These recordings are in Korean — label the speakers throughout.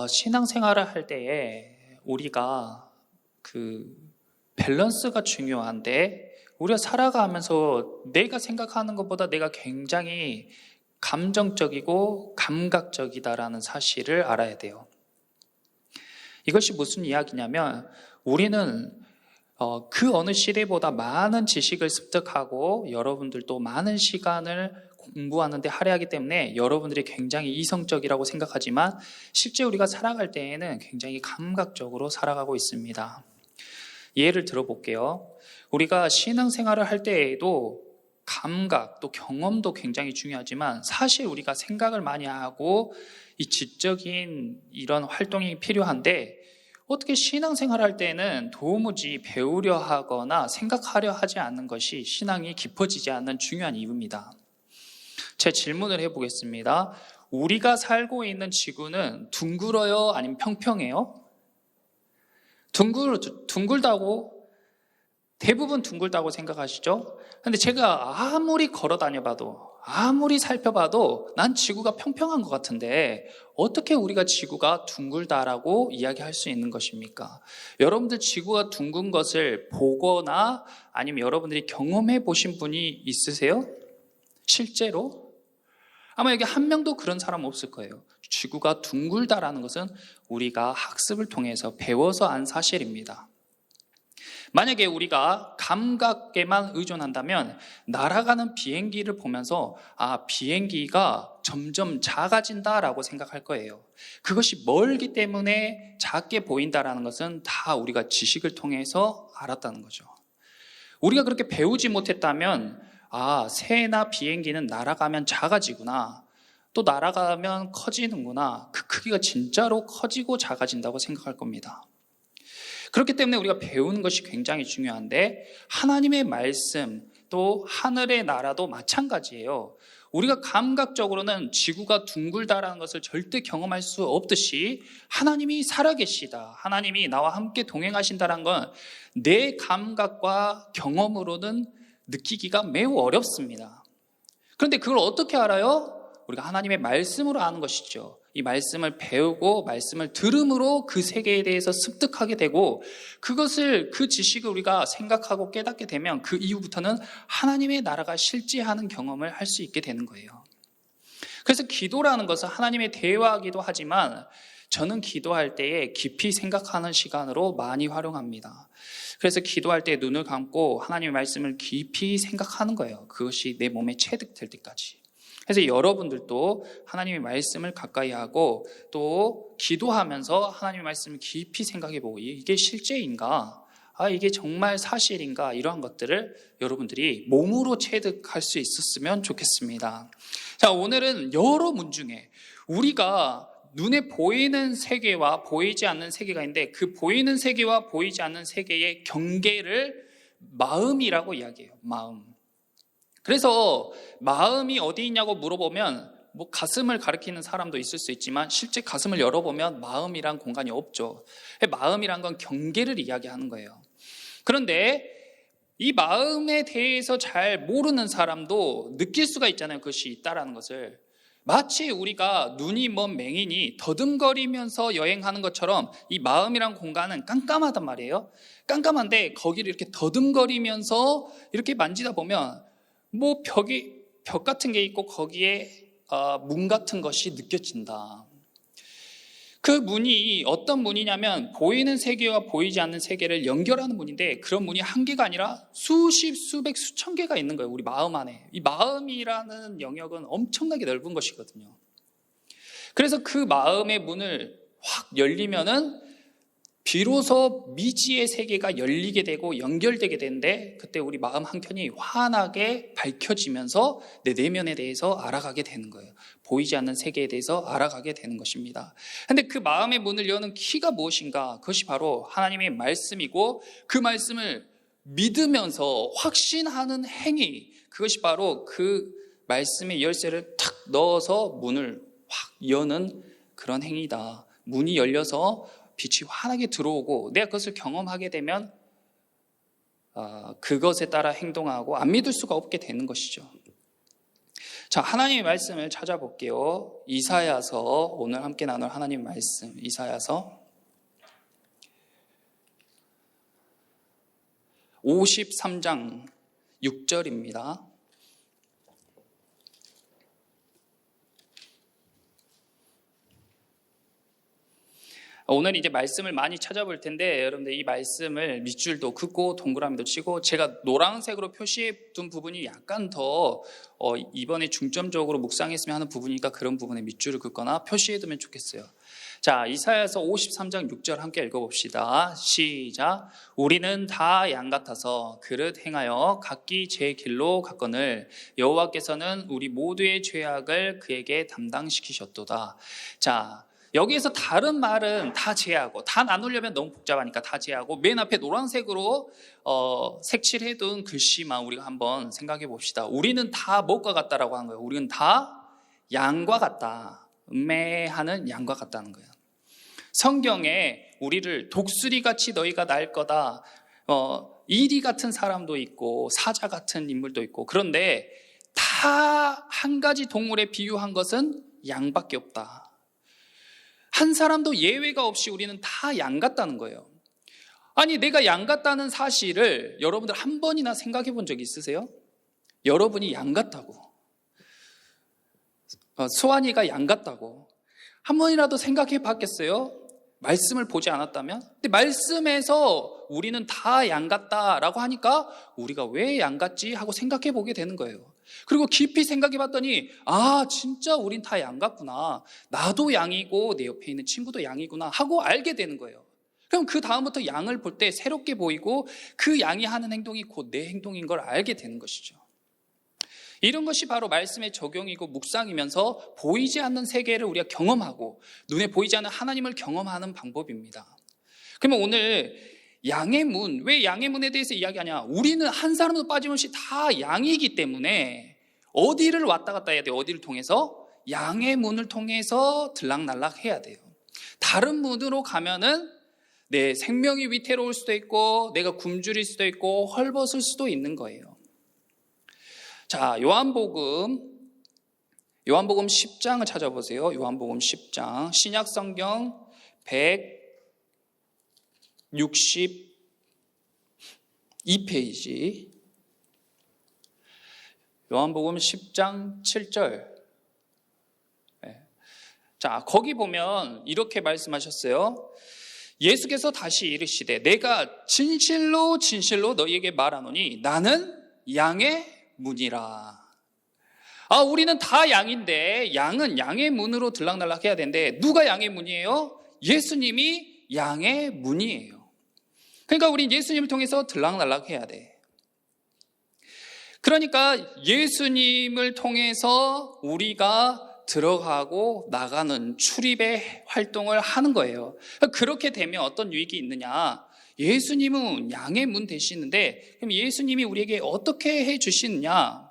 Speaker 1: 신앙생활을 할 때에 우리가 그 밸런스가 중요한데, 우리가 살아가면서 내가 생각하는 것보다 내가 굉장히 감정적이고 감각적이다라는 사실을 알아야 돼요. 이것이 무슨 이야기냐면, 우리는 그 어느 시대보다 많은 지식을 습득하고 여러분들도 많은 시간을 공부하는데 할애하기 때문에 여러분들이 굉장히 이성적이라고 생각하지만 실제 우리가 살아갈 때에는 굉장히 감각적으로 살아가고 있습니다. 예를 들어볼게요. 우리가 신앙생활을 할 때에도 감각 또 경험도 굉장히 중요하지만 사실 우리가 생각을 많이 하고 이 지적인 이런 활동이 필요한데, 어떻게 신앙생활을 할 때는 도무지 배우려 하거나 생각하려 하지 않는 것이 신앙이 깊어지지 않는 중요한 이유입니다. 제 질문을 해보겠습니다. 우리가 살고 있는 지구는 둥글어요? 아니면 평평해요? 둥글다고, 대부분 둥글다고 생각하시죠? 근데 제가 아무리 걸어 다녀봐도, 아무리 살펴봐도 난 지구가 평평한 것 같은데 어떻게 우리가 지구가 둥글다라고 이야기할 수 있는 것입니까? 여러분들 지구가 둥근 것을 보거나 아니면 여러분들이 경험해 보신 분이 있으세요? 실제로? 아마 여기 한 명도 그런 사람 없을 거예요. 지구가 둥글다라는 것은 우리가 학습을 통해서 배워서 안 사실입니다. 만약에 우리가 감각에만 의존한다면 날아가는 비행기를 보면서 비행기가 점점 작아진다라고 생각할 거예요. 그것이 멀기 때문에 작게 보인다라는 것은 다 우리가 지식을 통해서 알았다는 거죠. 우리가 그렇게 배우지 못했다면 새나 비행기는 날아가면 작아지구나, 또 날아가면 커지는구나, 그 크기가 진짜로 커지고 작아진다고 생각할 겁니다. 그렇기 때문에 우리가 배우는 것이 굉장히 중요한데, 하나님의 말씀 또 하늘의 나라도 마찬가지예요. 우리가 감각적으로는 지구가 둥글다라는 것을 절대 경험할 수 없듯이 하나님이 살아계시다, 하나님이 나와 함께 동행하신다는 건 내 감각과 경험으로는 느끼기가 매우 어렵습니다. 그런데 그걸 어떻게 알아요? 우리가 하나님의 말씀으로 아는 것이죠. 이 말씀을 배우고 말씀을 들음으로 그 세계에 대해서 습득하게 되고, 그것을, 그 지식을 우리가 생각하고 깨닫게 되면 그 이후부터는 하나님의 나라가 실제하는 경험을 할 수 있게 되는 거예요. 그래서 기도라는 것은 하나님의 대화이기도 하지만 저는 기도할 때에 깊이 생각하는 시간으로 많이 활용합니다. 그래서 기도할 때 눈을 감고 하나님의 말씀을 깊이 생각하는 거예요. 그것이 내 몸에 체득될 때까지. 그래서 여러분들도 하나님의 말씀을 가까이 하고 또 기도하면서 하나님의 말씀을 깊이 생각해보고, 이게 실제인가? 이게 정말 사실인가? 이러한 것들을 여러분들이 몸으로 체득할 수 있었으면 좋겠습니다. 자, 오늘은 여러 문 중에 우리가 눈에 보이는 세계와 보이지 않는 세계가 있는데, 그 보이는 세계와 보이지 않는 세계의 경계를 마음이라고 이야기해요. 마음. 그래서 마음이 어디 있냐고 물어보면 가슴을 가리키는 사람도 있을 수 있지만 실제 가슴을 열어보면 마음이란 공간이 없죠. 마음이란 건 경계를 이야기하는 거예요. 그런데 이 마음에 대해서 잘 모르는 사람도 느낄 수가 있잖아요. 그것이 있다라는 것을. 마치 우리가 눈이 먼 맹인이 더듬거리면서 여행하는 것처럼 이 마음이란 공간은 깜깜하단 말이에요. 깜깜한데 거기를 이렇게 더듬거리면서 이렇게 만지다 보면 벽 같은 게 있고 거기에 문 같은 것이 느껴진다. 그 문이 어떤 문이냐면 보이는 세계와 보이지 않는 세계를 연결하는 문인데, 그런 문이 한 개가 아니라 수십, 수백, 수천 개가 있는 거예요. 우리 마음 안에. 이 마음이라는 영역은 엄청나게 넓은 것이거든요. 그래서 그 마음의 문을 확 열리면은 비로소 미지의 세계가 열리게 되고 연결되게 되는데, 그때 우리 마음 한켠이 환하게 밝혀지면서 내 내면에 대해서 알아가게 되는 거예요. 보이지 않는 세계에 대해서 알아가게 되는 것입니다. 그런데 그 마음의 문을 여는 키가 무엇인가? 그것이 바로 하나님의 말씀이고, 그 말씀을 믿으면서 확신하는 행위, 그것이 바로 그 말씀의 열쇠를 탁 넣어서 문을 확 여는 그런 행위다. 문이 열려서 빛이 환하게 들어오고 내가 그것을 경험하게 되면 그것에 따라 행동하고 안 믿을 수가 없게 되는 것이죠. 자, 하나님의 말씀을 찾아볼게요. 이사야서, 오늘 함께 나눌 하나님 말씀, 이사야서 53장 6절입니다. 오늘 이제 말씀을 많이 찾아볼 텐데 여러분들 이 말씀을 밑줄도 긋고 동그라미도 치고 제가 노란색으로 표시해 둔 부분이 약간 더 이번에 중점적으로 묵상했으면 하는 부분이니까 그런 부분에 밑줄을 긋거나 표시해 두면 좋겠어요. 자, 이사야서 53장 6절 함께 읽어봅시다. 시작. 우리는 다 양 같아서 그릇 행하여 각기 제 길로 갔거늘 여호와께서는 우리 모두의 죄악을 그에게 담당시키셨도다. 자, 여기에서 다른 말은 다 제하고, 다 나누려면 너무 복잡하니까 다 제하고 맨 앞에 노란색으로 색칠해둔 글씨만 우리가 한번 생각해 봅시다. 우리는 다 무엇과 같다라고 한 거예요. 우리는 다 양과 같다. 음매하는 양과 같다는 거예요. 성경에 우리를 독수리같이 너희가 날 거다, 이리 같은 사람도 있고 사자 같은 인물도 있고, 그런데 다 한 가지 동물에 비유한 것은 양밖에 없다. 한 사람도 예외가 없이 우리는 다 양 같다는 거예요. 아니, 내가 양 같다는 사실을 여러분들 한 번이나 생각해 본 적 있으세요? 여러분이 양 같다고, 수환이가 양 같다고 한 번이라도 생각해 봤겠어요? 말씀을 보지 않았다면? 근데 말씀에서 우리는 다 양 같다라고 하니까 우리가 왜 양 같지 하고 생각해 보게 되는 거예요. 그리고 깊이 생각해 봤더니 진짜 우린 다 양 같구나, 나도 양이고 내 옆에 있는 친구도 양이구나 하고 알게 되는 거예요. 그럼 그 다음부터 양을 볼 때 새롭게 보이고 그 양이 하는 행동이 곧 내 행동인 걸 알게 되는 것이죠. 이런 것이 바로 말씀의 적용이고 묵상이면서 보이지 않는 세계를 우리가 경험하고 눈에 보이지 않는 하나님을 경험하는 방법입니다. 그러면 오늘 양의 문, 왜 양의 문에 대해서 이야기하냐? 우리는 한 사람도 빠짐없이 다 양이기 때문에 어디를 왔다 갔다 해야 돼요? 어디를 통해서? 양의 문을 통해서 들락날락 해야 돼요. 다른 문으로 가면은 내 생명이 위태로울 수도 있고 내가 굶주릴 수도 있고 헐벗을 수도 있는 거예요. 자, 요한복음 10장을 찾아보세요. 요한복음 10장, 신약성경 162페이지, 요한복음 10장 7절. 자, 거기 보면 이렇게 말씀하셨어요. 예수께서 다시 이르시되 내가 진실로 진실로 너희에게 말하노니 나는 양의 문이라. 우리는 다 양인데 양은 양의 문으로 들락날락 해야 되는데 누가 양의 문이에요? 예수님이 양의 문이에요. 그러니까 우린 예수님을 통해서 들락날락 해야 돼. 그러니까 예수님을 통해서 우리가 들어가고 나가는 출입의 활동을 하는 거예요. 그렇게 되면 어떤 유익이 있느냐? 예수님은 양의 문 되시는데 그럼 예수님이 우리에게 어떻게 해 주시느냐?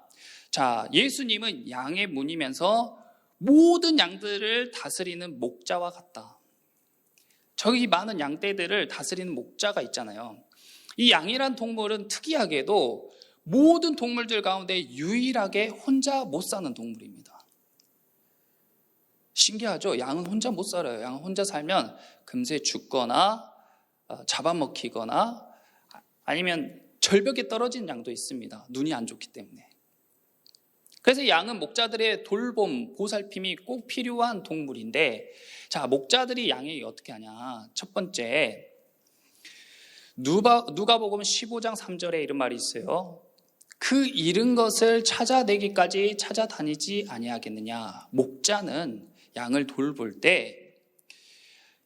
Speaker 1: 자, 예수님은 양의 문이면서 모든 양들을 다스리는 목자와 같다. 저기 많은 양떼들을 다스리는 목자가 있잖아요. 이 양이란 동물은 특이하게도 모든 동물들 가운데 유일하게 혼자 못 사는 동물입니다. 신기하죠? 양은 혼자 못 살아요. 양은 혼자 살면 금세 죽거나 잡아먹히거나 아니면 절벽에 떨어진 양도 있습니다. 눈이 안 좋기 때문에. 그래서 양은 목자들의 돌봄, 보살핌이 꼭 필요한 동물인데, 자, 목자들이 양에게 어떻게 하냐? 첫 번째, 누가복음 15장 3절에 이런 말이 있어요. 그 잃은 것을 찾아내기까지 찾아다니지 아니하겠느냐? 목자는 양을 돌볼 때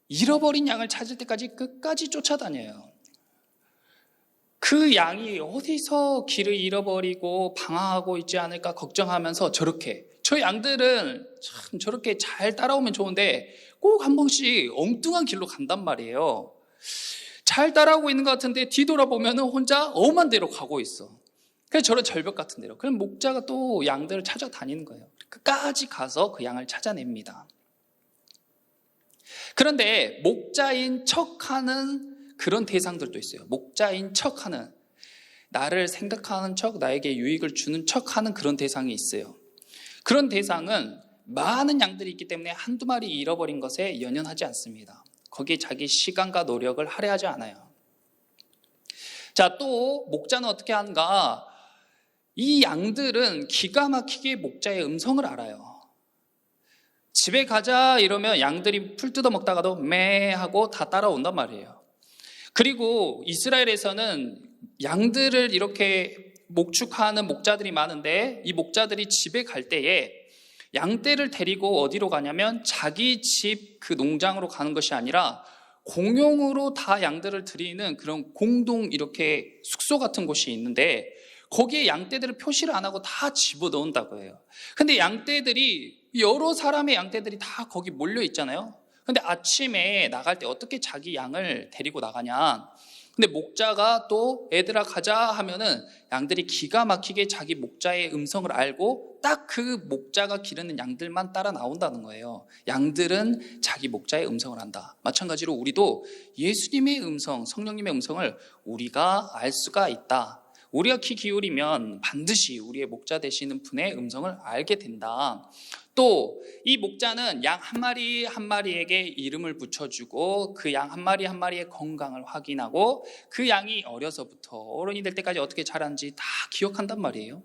Speaker 1: 잃어버린 양을 찾을 때까지 끝까지 쫓아다녀요. 그 양이 어디서 길을 잃어버리고 방황하고 있지 않을까 걱정하면서 저 양들은 참 저렇게 잘 따라오면 좋은데 꼭 한 번씩 엉뚱한 길로 간단 말이에요. 잘 따라오고 있는 것 같은데 뒤돌아보면 혼자 엄한 데로 가고 있어. 그래서 저런 절벽 같은 데로. 그럼 목자가 또 양들을 찾아다니는 거예요. 끝까지 가서 그 양을 찾아냅니다. 그런데 목자인 척하는 그런 대상들도 있어요. 목자인 척하는, 나를 생각하는 척, 나에게 유익을 주는 척하는 그런 대상이 있어요. 그런 대상은 많은 양들이 있기 때문에 한두 마리 잃어버린 것에 연연하지 않습니다. 거기에 자기 시간과 노력을 할애하지 않아요. 자, 또 목자는 어떻게 하는가? 이 양들은 기가 막히게 목자의 음성을 알아요. 집에 가자 이러면 양들이 풀 뜯어 먹다가도 매 하고 다 따라온단 말이에요. 그리고 이스라엘에서는 양들을 이렇게 목축하는 목자들이 많은데, 이 목자들이 집에 갈 때에 양떼를 데리고 어디로 가냐면 자기 집 그 농장으로 가는 것이 아니라 공용으로 다 양들을 들이는 그런 공동 이렇게 숙소 같은 곳이 있는데, 거기에 양떼들을 표시를 안 하고 다 집어넣는다고 해요. 근데 양떼들이, 여러 사람의 양떼들이 다 거기 몰려 있잖아요. 근데 아침에 나갈 때 어떻게 자기 양을 데리고 나가냐? 근데 목자가 또 애들아 가자 하면은 양들이 기가 막히게 자기 목자의 음성을 알고 딱 그 목자가 기르는 양들만 따라 나온다는 거예요. 양들은 자기 목자의 음성을 안다. 마찬가지로 우리도 예수님의 음성, 성령님의 음성을 우리가 알 수가 있다. 우리가 귀 기울이면 반드시 우리의 목자 되시는 분의 음성을 알게 된다. 또 이 목자는 양 한 마리 한 마리에게 이름을 붙여주고 그 양 한 마리 한 마리의 건강을 확인하고 그 양이 어려서부터 어른이 될 때까지 어떻게 자라는지 다 기억한단 말이에요.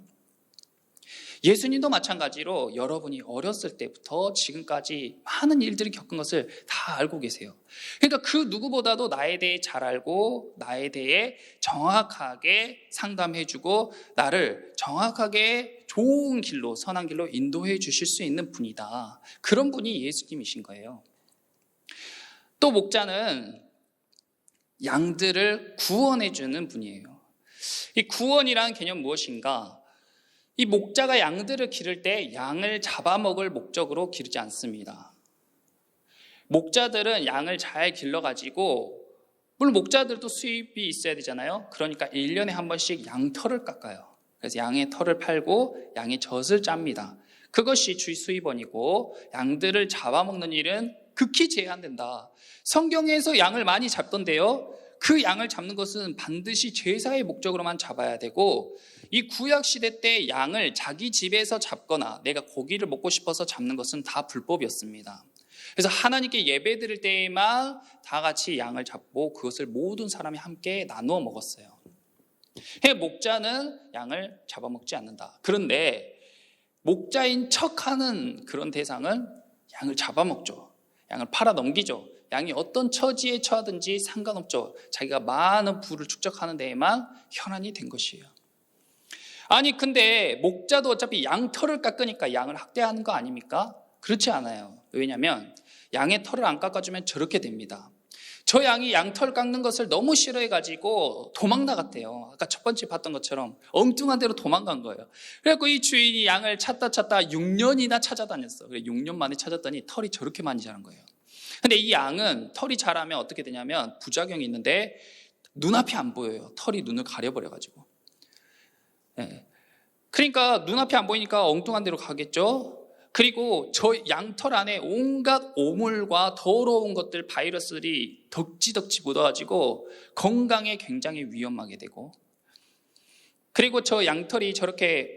Speaker 1: 예수님도 마찬가지로 여러분이 어렸을 때부터 지금까지 많은 일들을 겪은 것을 다 알고 계세요. 그러니까 그 누구보다도 나에 대해 잘 알고 나에 대해 정확하게 상담해주고 나를 정확하게 좋은 길로, 선한 길로 인도해 주실 수 있는 분이다. 그런 분이 예수님이신 거예요. 또 목자는 양들을 구원해 주는 분이에요. 이 구원이라는 개념 무엇인가? 이 목자가 양들을 기를 때 양을 잡아먹을 목적으로 기르지 않습니다. 목자들은 양을 잘 길러가지고, 물론 목자들도 수입이 있어야 되잖아요. 그러니까 1년에 한 번씩 양털을 깎아요. 그래서 양의 털을 팔고 양의 젖을 짭니다. 그것이 주의 수입원이고, 양들을 잡아먹는 일은 극히 제한된다. 성경에서 양을 많이 잡던데요, 그 양을 잡는 것은 반드시 제사의 목적으로만 잡아야 되고, 이 구약 시대 때 양을 자기 집에서 잡거나 내가 고기를 먹고 싶어서 잡는 것은 다 불법이었습니다. 그래서 하나님께 예배 드릴 때에만 다 같이 양을 잡고 그것을 모든 사람이 함께 나누어 먹었어요. 목자는 양을 잡아먹지 않는다. 그런데 목자인 척하는 그런 대상은 양을 잡아먹죠. 양을 팔아넘기죠. 양이 어떤 처지에 처하든지 상관없죠. 자기가 많은 부를 축적하는 데에만 현안이 된 것이에요. 아니 근데 목자도 어차피 양 털을 깎으니까 양을 학대하는 거 아닙니까? 그렇지 않아요. 왜냐하면 양의 털을 안 깎아주면 저렇게 됩니다. 저 양이 양털 깎는 것을 너무 싫어해가지고 도망 나갔대요. 아까 첫 번째 봤던 것처럼 엉뚱한 데로 도망간 거예요. 그래갖고 이 주인이 양을 찾다 6년이나 찾아다녔어. 6년 만에 찾았더니 털이 저렇게 많이 자란 거예요. 근데 이 양은 털이 자라면 어떻게 되냐면 부작용이 있는데 눈앞이 안 보여요. 털이 눈을 가려버려가지고. 네. 그러니까 눈앞이 안 보이니까 엉뚱한 데로 가겠죠. 그리고 저 양털 안에 온갖 오물과 더러운 것들, 바이러스들이 덕지덕지 묻어가지고 건강에 굉장히 위험하게 되고, 그리고 저 양털이 저렇게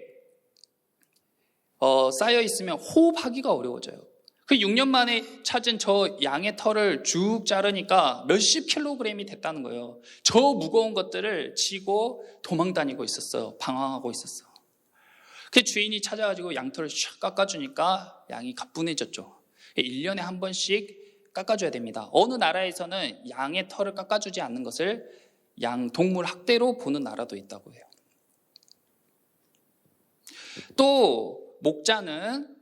Speaker 1: 쌓여 있으면 호흡하기가 어려워져요. 그 6년 만에 찾은 저 양의 털을 쭉 자르니까 몇십 킬로그램이 됐다는 거예요. 저 무거운 것들을 지고 도망 다니고 있었어요. 방황하고 있었어요. 그 주인이 찾아가지고 양털을 샥 깎아주니까 양이 가뿐해졌죠. 1년에 한 번씩 깎아줘야 됩니다. 어느 나라에서는 양의 털을 깎아주지 않는 것을 양 동물 학대로 보는 나라도 있다고 해요. 또 목자는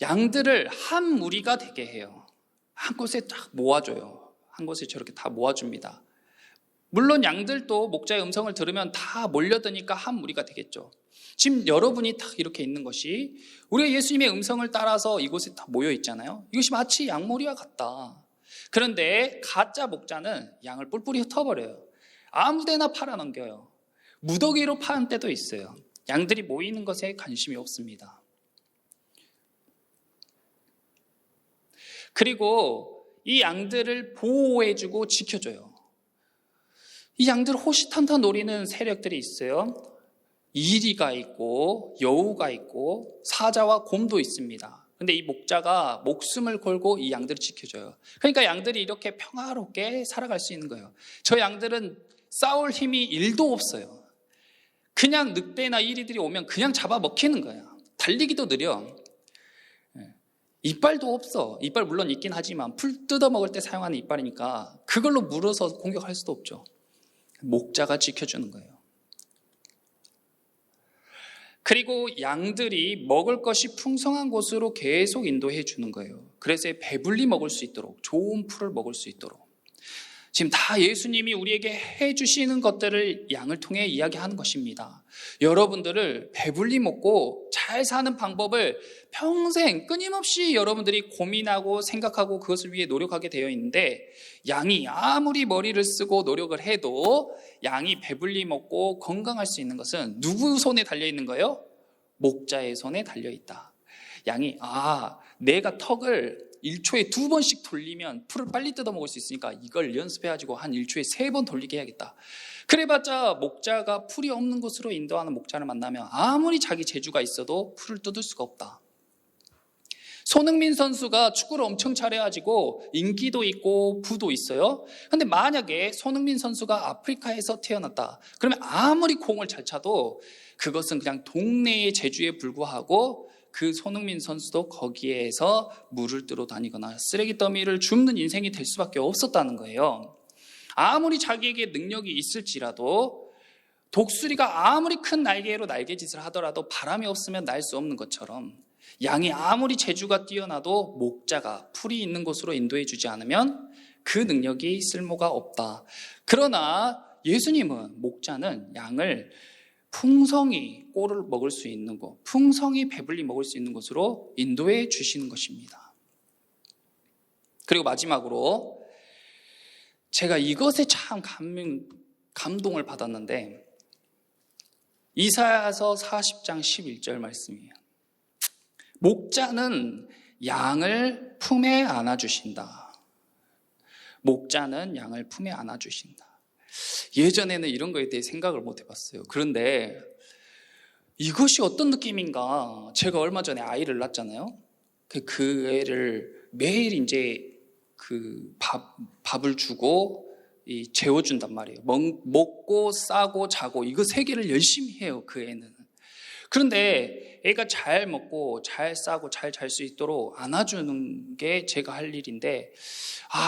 Speaker 1: 양들을 한 무리가 되게 해요. 한 곳에 딱 모아줘요. 한 곳에 저렇게 다 모아줍니다. 물론 양들도 목자의 음성을 들으면 다 몰려드니까 한 무리가 되겠죠. 지금 여러분이 딱 이렇게 있는 것이 우리가 예수님의 음성을 따라서 이곳에 다 모여 있잖아요. 이것이 마치 양머리와 같다. 그런데 가짜 목자는 양을 뿔뿔이 흩어버려요. 아무데나 팔아넘겨요. 무더기로 파는 때도 있어요. 양들이 모이는 것에 관심이 없습니다. 그리고 이 양들을 보호해주고 지켜줘요. 이 양들을 호시탐탐 노리는 세력들이 있어요. 이리가 있고 여우가 있고 사자와 곰도 있습니다. 근데 이 목자가 목숨을 걸고 이 양들을 지켜줘요. 그러니까 양들이 이렇게 평화롭게 살아갈 수 있는 거예요. 저 양들은 싸울 힘이 1도 없어요. 그냥 늑대나 이리들이 오면 그냥 잡아먹히는 거예요. 달리기도 느려. 이빨도 없어. 이빨 물론 있긴 하지만 풀 뜯어먹을 때 사용하는 이빨이니까 그걸로 물어서 공격할 수도 없죠. 목자가 지켜주는 거예요. 그리고 양들이 먹을 것이 풍성한 곳으로 계속 인도해 주는 거예요. 그래서 배불리 먹을 수 있도록, 좋은 풀을 먹을 수 있도록. 지금 다 예수님이 우리에게 해주시는 것들을 양을 통해 이야기하는 것입니다. 여러분들을 배불리 먹고 잘 사는 방법을 평생 끊임없이 여러분들이 고민하고 생각하고 그것을 위해 노력하게 되어 있는데, 양이 아무리 머리를 쓰고 노력을 해도 양이 배불리 먹고 건강할 수 있는 것은 누구 손에 달려 있는 거예요? 목자의 손에 달려 있다. 양이 내가 턱을 1초에 2번씩 돌리면 풀을 빨리 뜯어먹을 수 있으니까 이걸 연습해가지고 한 1초에 3번 돌리게 해야겠다. 그래봤자 목자가 풀이 없는 곳으로 인도하는 목자를 만나면 아무리 자기 재주가 있어도 풀을 뜯을 수가 없다. 손흥민 선수가 축구를 엄청 잘해가지고 인기도 있고 부도 있어요. 근데 만약에 손흥민 선수가 아프리카에서 태어났다. 그러면 아무리 공을 잘 차도 그것은 그냥 동네의 재주에 불과하고 그 손흥민 선수도 거기에서 물을 뜨러 다니거나 쓰레기 더미를 줍는 인생이 될 수밖에 없었다는 거예요. 아무리 자기에게 능력이 있을지라도 독수리가 아무리 큰 날개로 날개짓을 하더라도 바람이 없으면 날 수 없는 것처럼 양이 아무리 재주가 뛰어나도 목자가 풀이 있는 곳으로 인도해 주지 않으면 그 능력이 쓸모가 없다. 그러나 예수님은 목자는 양을 풍성히 꼴을 먹을 수 있는 곳, 풍성히 배불리 먹을 수 있는 곳으로 인도해 주시는 것입니다. 그리고 마지막으로 제가 이것에 참 감동을 받았는데, 이사야서 40장 11절 말씀이에요. 목자는 양을 품에 안아주신다. 목자는 양을 품에 안아주신다. 예전에는 이런 거에 대해 생각을 못 해봤어요. 그런데 이것이 어떤 느낌인가? 제가 얼마 전에 아이를 낳았잖아요. 그 애를 매일 이제 밥을 주고 재워준단 말이에요. 먹고 싸고 자고 이거 3개를 열심히 해요. 그 애는. 그런데 애가 잘 먹고 잘 싸고 잘 잘 수 있도록 안아주는 게 제가 할 일인데,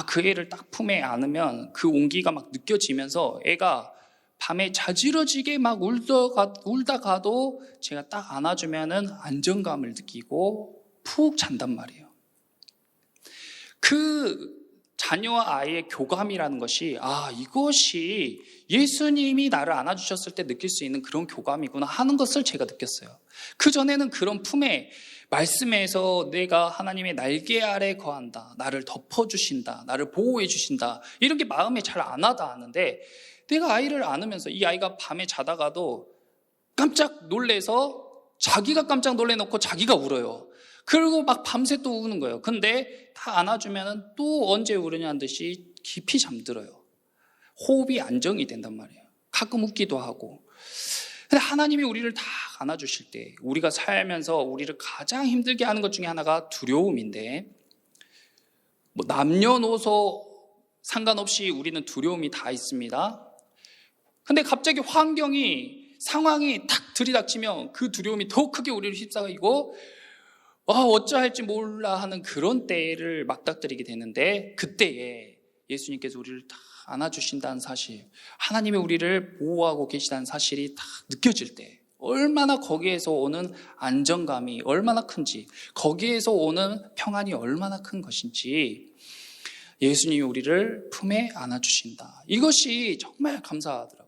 Speaker 1: 그 애를 딱 품에 안으면 그 온기가 막 느껴지면서 애가 밤에 자지러지게 막 울다가도 제가 딱 안아주면은 안정감을 느끼고 푹 잔단 말이에요. 그 자녀와 아이의 교감이라는 것이 이것이 예수님이 나를 안아주셨을 때 느낄 수 있는 그런 교감이구나 하는 것을 제가 느꼈어요. 그전에는 그런 품에 말씀에서 내가 하나님의 날개 아래 거한다, 나를 덮어주신다, 나를 보호해 주신다, 이런 게 마음에 잘 안 와닿았는데, 내가 아이를 안으면서 이 아이가 밤에 자다가도 깜짝 놀래서 자기가 깜짝 놀래놓고 자기가 울어요. 그리고 막 밤새 또 우는 거예요. 근데 다 안아주면 또 언제 우느냐는 듯이 깊이 잠들어요. 호흡이 안정이 된단 말이에요. 가끔 웃기도 하고. 근데 하나님이 우리를 다 안아주실 때 우리가 살면서 우리를 가장 힘들게 하는 것 중에 하나가 두려움인데, 남녀노소 상관없이 우리는 두려움이 다 있습니다. 근데 갑자기 상황이 탁 들이닥치면 그 두려움이 더 크게 우리를 휩싸이고 어찌할지 몰라 하는 그런 때를 맞닥뜨리게 되는데, 그때에 예수님께서 우리를 다 안아주신다는 사실, 하나님이 우리를 보호하고 계시다는 사실이 딱 느껴질 때 얼마나 거기에서 오는 안정감이 얼마나 큰지, 거기에서 오는 평안이 얼마나 큰 것인지, 예수님이 우리를 품에 안아주신다. 이것이 정말 감사하더라고요.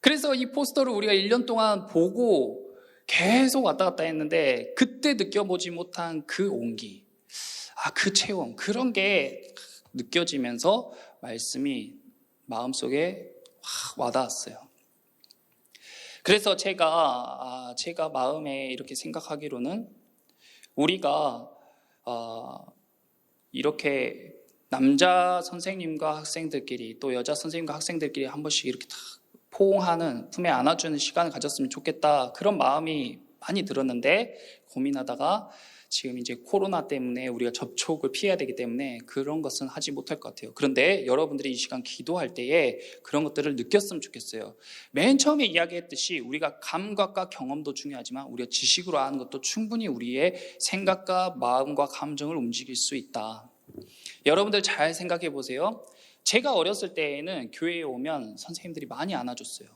Speaker 1: 그래서 이 포스터를 우리가 1년 동안 보고 계속 왔다 갔다 했는데, 그때 느껴보지 못한 그 온기, 그 체험, 그런 게 느껴지면서 말씀이 마음속에 확 와닿았어요. 그래서 제가 마음에 이렇게 생각하기로는, 우리가 이렇게 남자 선생님과 학생들끼리 또 여자 선생님과 학생들끼리 한 번씩 이렇게 다 포옹하는, 품에 안아주는 시간을 가졌으면 좋겠다. 그런 마음이 많이 들었는데 고민하다가 지금 이제 코로나 때문에 우리가 접촉을 피해야 되기 때문에 그런 것은 하지 못할 것 같아요. 그런데 여러분들이 이 시간 기도할 때에 그런 것들을 느꼈으면 좋겠어요. 맨 처음에 이야기했듯이 우리가 감각과 경험도 중요하지만 우리가 지식으로 아는 것도 충분히 우리의 생각과 마음과 감정을 움직일 수 있다. 여러분들 잘 생각해 보세요. 제가 어렸을 때에는 교회에 오면 선생님들이 많이 안아줬어요.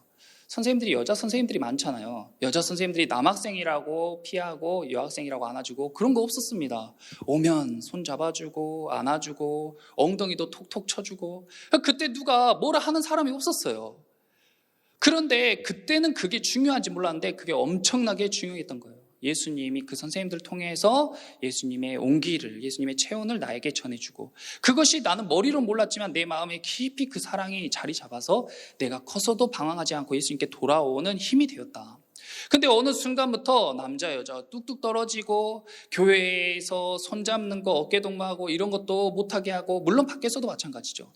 Speaker 1: 선생님들이 여자 선생님들이 많잖아요. 여자 선생님들이 남학생이라고 피하고 여학생이라고 안아주고 그런 거 없었습니다. 오면 손 잡아주고 안아주고 엉덩이도 톡톡 쳐주고 그때 누가 뭐라 하는 사람이 없었어요. 그런데 그때는 그게 중요한지 몰랐는데 그게 엄청나게 중요했던 거예요. 예수님이 그 선생님들을 통해서 예수님의 온기를, 예수님의 체온을 나에게 전해주고 그것이 나는 머리로 몰랐지만 내 마음에 깊이 그 사랑이 자리 잡아서 내가 커서도 방황하지 않고 예수님께 돌아오는 힘이 되었다. 근데 어느 순간부터 남자 여자 뚝뚝 떨어지고 교회에서 손잡는 거 어깨 동무하고 이런 것도 못하게 하고 물론 밖에서도 마찬가지죠.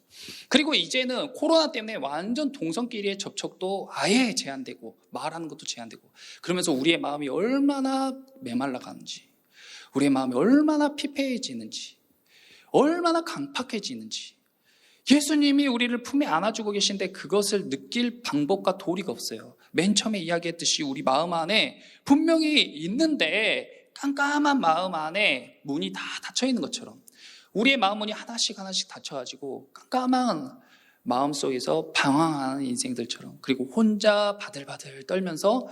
Speaker 1: 그리고 이제는 코로나 때문에 완전 동성끼리의 접촉도 아예 제한되고 말하는 것도 제한되고 그러면서 우리의 마음이 얼마나 메말라가는지 우리의 마음이 얼마나 피폐해지는지 얼마나 강팍해지는지 예수님이 우리를 품에 안아주고 계신데 그것을 느낄 방법과 도리가 없어요. 맨 처음에 이야기했듯이 우리 마음 안에 분명히 있는데 깜깜한 마음 안에 문이 다 닫혀 있는 것처럼 우리의 마음 문이 하나씩 하나씩 닫혀가지고 깜깜한 마음속에서 방황하는 인생들처럼 그리고 혼자 바들바들 떨면서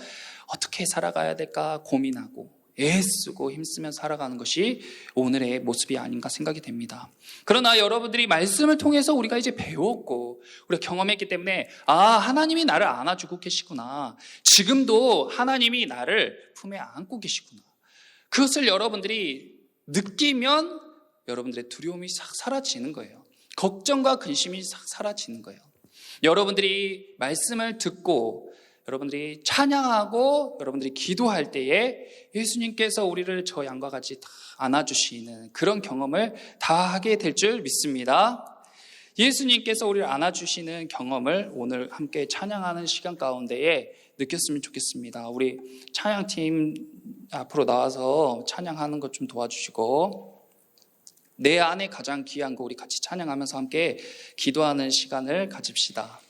Speaker 1: 어떻게 살아가야 될까 고민하고 애쓰고 힘쓰며 살아가는 것이 오늘의 모습이 아닌가 생각이 됩니다. 그러나 여러분들이 말씀을 통해서 우리가 이제 배웠고 우리가 경험했기 때문에 하나님이 나를 안아주고 계시구나. 지금도 하나님이 나를 품에 안고 계시구나. 그것을 여러분들이 느끼면 여러분들의 두려움이 싹 사라지는 거예요. 걱정과 근심이 싹 사라지는 거예요. 여러분들이 말씀을 듣고 여러분들이 찬양하고 여러분들이 기도할 때에 예수님께서 우리를 저 양과 같이 다 안아주시는 그런 경험을 다 하게 될 줄 믿습니다. 예수님께서 우리를 안아주시는 경험을 오늘 함께 찬양하는 시간 가운데에 느꼈으면 좋겠습니다. 우리 찬양팀 앞으로 나와서 찬양하는 것 좀 도와주시고 내 안에 가장 귀한 거 우리 같이 찬양하면서 함께 기도하는 시간을 가집시다.